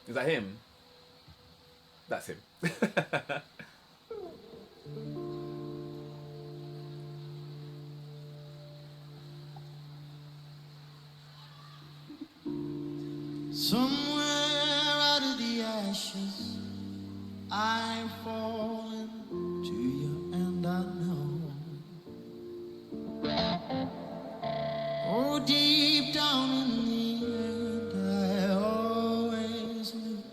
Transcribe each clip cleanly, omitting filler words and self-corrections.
Is that him? That's him. Somewhere out of the ashes, I've fallen to you, and I know. Oh, deep down in the end, I always knew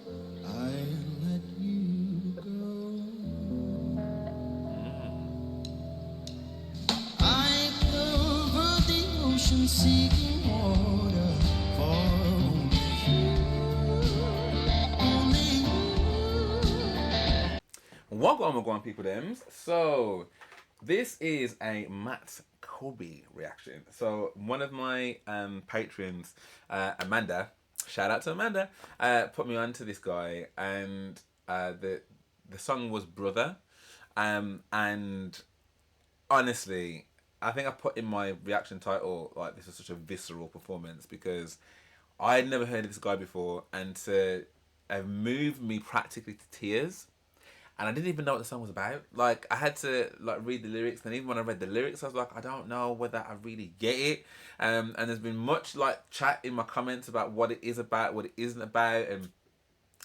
I'd let you go. I covered the ocean seeking water for only you. Welcome, people, thems. So, this is a Matt Corby reaction. So, one of my patrons, Amanda, shout out to Amanda, put me on to this guy, and the song was Brother, and honestly, I think I put in my reaction title like this was such a visceral performance because I had never heard of this guy before, and to have moved me practically to tears. And I didn't even know what the song was about. Like, I had to like read the lyrics, and even when I read the lyrics, I was like, I don't know whether I really get it. And there's been much like chat in my comments about what it is about, what it isn't about, and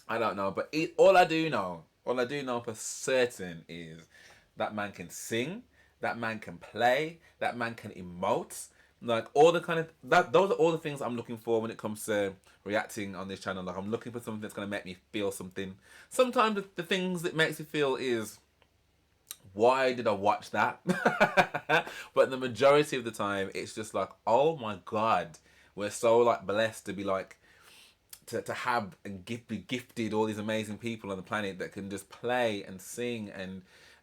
I don't know. But all I do know for certain is that man can sing, that man can play, that man can emote. Like all the kind of that, those are all the things I'm looking for when it comes to reacting on this channel. Like I'm looking for something that's gonna make me feel something. Sometimes the things that makes me feel is why did I watch that? But the majority of the time, it's just like, oh my god, we're so like blessed to be like to have and be gifted all these amazing people on the planet that can just play and sing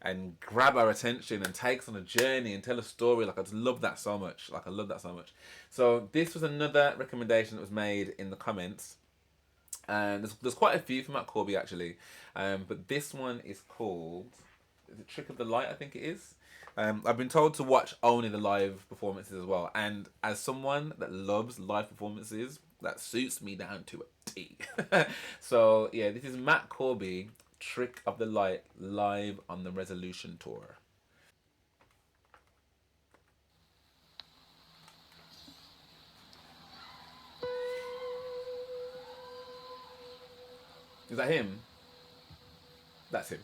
and grab our attention and take us on a journey and tell a story. Like I just love that so much. Like I love that so much. So this was another recommendation that was made in the comments. And there's quite a few from Matt Corby actually, but this one is called, is it Trick of the Light? I think it is. I've been told to watch only the live performances as well, and as someone that loves live performances, that suits me down to a T. So yeah, this is Matt Corby, Trick of the Light, live on the Resolution tour. Is that him? That's him.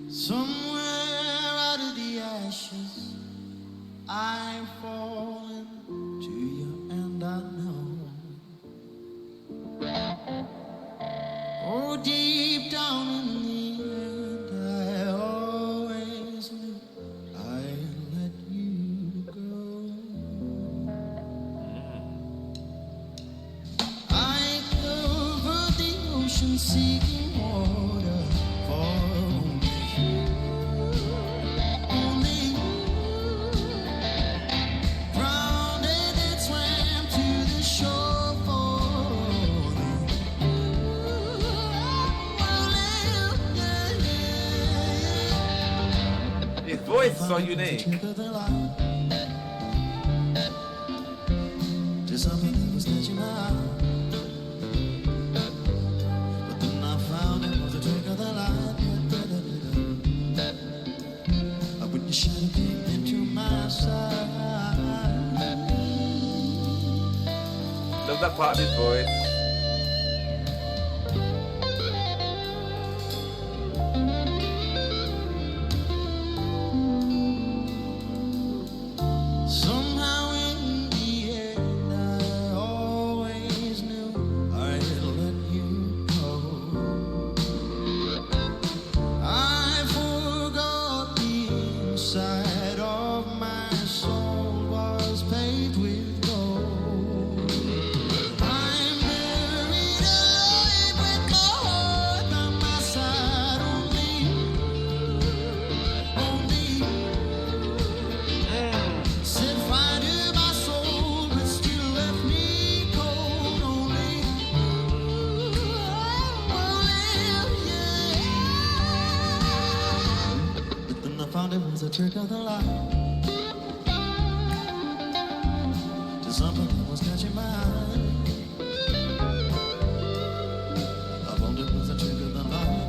Somewhere out of the ashes, I've fallen to you, and I know. Oh, deep down in the end, I always knew I'd let you go. I covered the ocean seeking water for only you. Drowned and swam to the shore for His voice is so unique. Just something that was catching my eye. But then I found it was a trick of the light. I put the shadow deep into my side. Love that part of his voice. Somehow in the end, I always knew I'd let you go. I forgot the inside of my soul was paved with gold. I'm a trick of the light. To something that was catching my eye. I thought it was a trick of the light.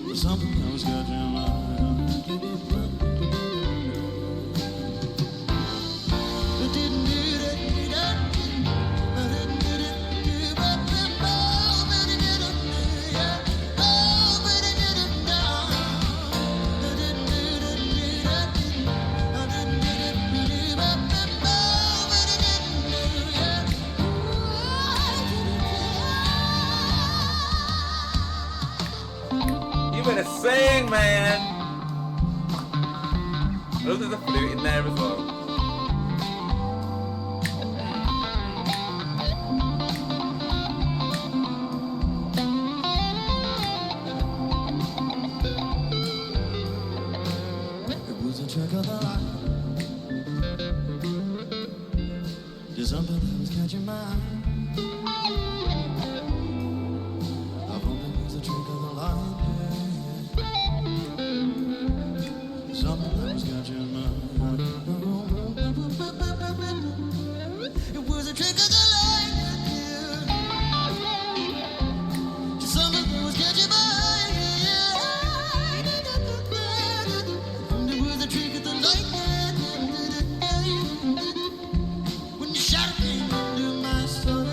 To something that was catching my eye. You better sing, man. Oh, there's a flute in there as well. It was a trick of the light. There's something that was catching my eye. I thought it was a trick of the light. Something that was catching my eye. It was a trick of the light. Something that was catching my eye. It was a trick of the light. When the shadow came into my soul.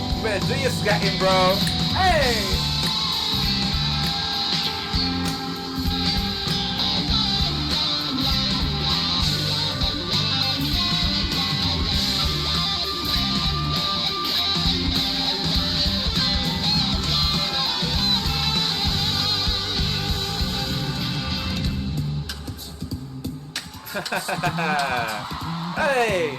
You better do your scatting, bro. Hey! Hey!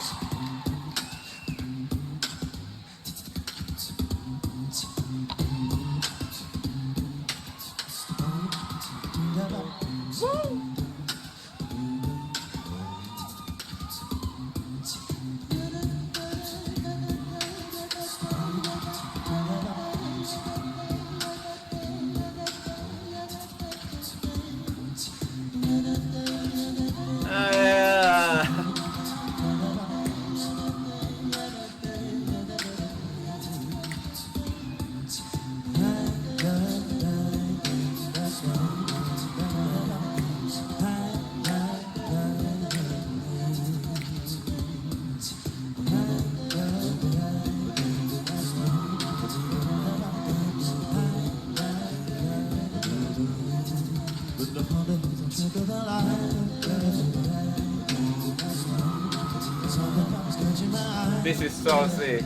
This is so sick.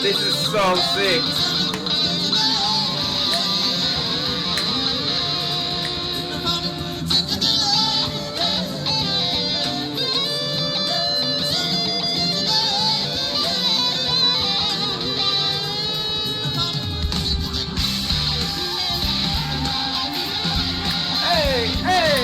This is so sick. Hey, hey.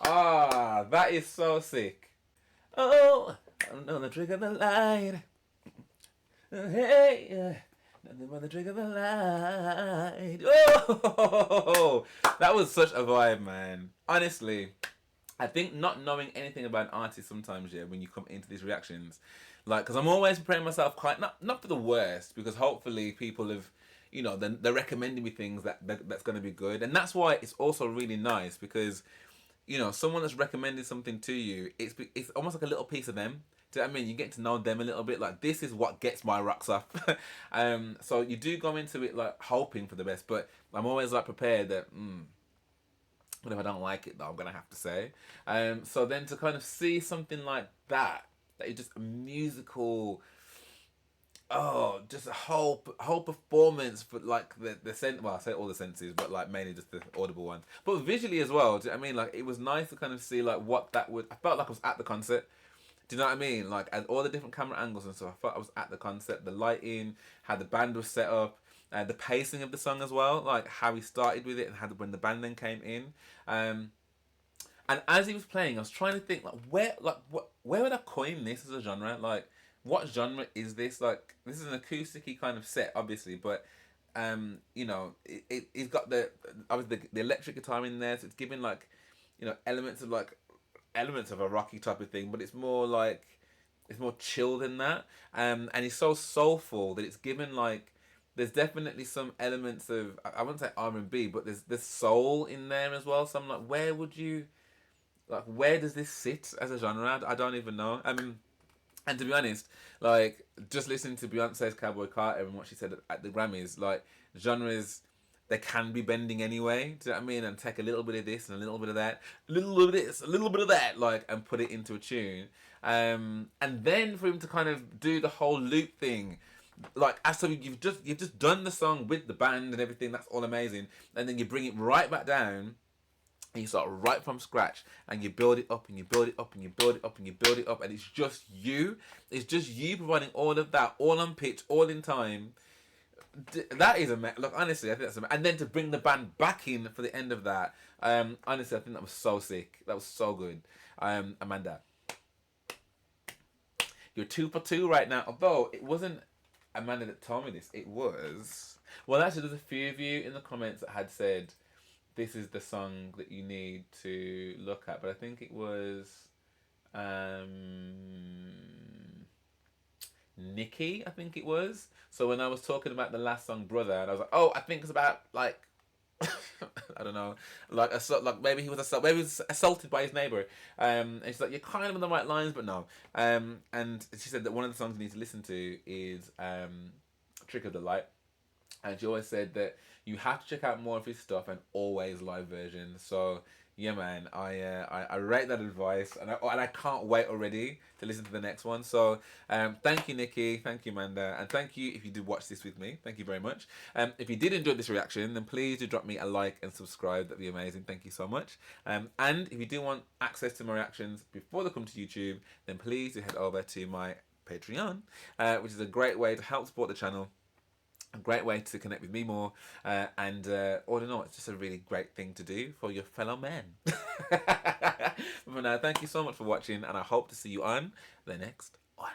Ah, that is so sick. Oh, I'm on the trick of the light. Hey, nothing but the trick of the light. Oh, that was such a vibe, man. Honestly, I think not knowing anything about an artist sometimes, yeah, when you come into these reactions, like, because I'm always preparing myself quite not for the worst, because hopefully people have, they're recommending me things that's going to be good, and that's why it's also really nice because, someone that's recommended something to you, it's almost like a little piece of them. Do you know what I mean? You get to know them a little bit. Like, this is what gets my rocks off. So you do go into it like hoping for the best, but I'm always like prepared that. But if I don't like it, though, I'm gonna have to say. So then to kind of see something like that is just a musical, just a whole performance for like the sense. Well, I say all the senses, but like mainly just the audible ones. But visually as well. Do you know what I mean? Like, it was nice to kind of see like what that would. I felt like I was at the concert. Do you know what I mean? Like, at all the different camera angles and stuff, I felt I was at the concert. The lighting, how the band was set up, the pacing of the song as well, like how he started with it and how when the band then came in. And as he was playing, I was trying to think like where would I coin this as a genre? Like, what genre is this? Like, this is an acoustic-y kind of set, obviously, but it's got obviously the electric guitar in there, so it's giving like, elements of a rocky type of thing, but it's more like it's more chill than that. And it's so soulful that it's given like there's definitely some elements of, I wouldn't say R&B, but there's soul in there as well. So I'm like, where does this sit as a genre? I don't even know. And to be honest, like, just listening to Beyonce's Cowboy Carter and what she said at the Grammys, like, genres, they can be bending anyway. Do you know what I mean? And take a little bit of this and a little bit of that, a little bit of this, a little bit of that, like, and put it into a tune. And then for him to kind of do the whole loop thing, like, after you've just done the song with the band and everything, that's all amazing, and then you bring it right back down. And you start right from scratch, and you build it up, and you build it up, and you build it up, and you build it up, and it's just you. It's just you providing all of that, all on pitch, all in time. That is look, honestly, I think that's and then to bring the band back in for the end of that. Honestly, I think that was so sick. That was so good. Amanda, you're 2 for 2 right now. Although it wasn't Amanda that told me this, it was. Well, actually, there's a few of you in the comments that had said, this is the song that you need to look at, but I think it was Nikki, I think it was. So when I was talking about the last song, Brother, and I was like, oh, I think it's about like I don't know, like maybe he was assaulted by his neighbor, and she's like, you're kind of on the right lines, but no. And she said that one of the songs you need to listen to is Trick of the Light. And she always said that you have to check out more of his stuff and always live versions. So yeah, man, I rate that advice, and I can't wait already to listen to the next one. So thank you, Nikki, thank you, Amanda, and thank you if you did watch this with me. Thank you very much. If you did enjoy this reaction, then please do drop me a like and subscribe. That'd be amazing. Thank you so much. And if you do want access to my reactions before they come to YouTube, then please do head over to my Patreon, which is a great way to help support the channel. A great way to connect with me more, and all in all, it's just a really great thing to do for your fellow men. But for now, thank you so much for watching, and I hope to see you on the next one.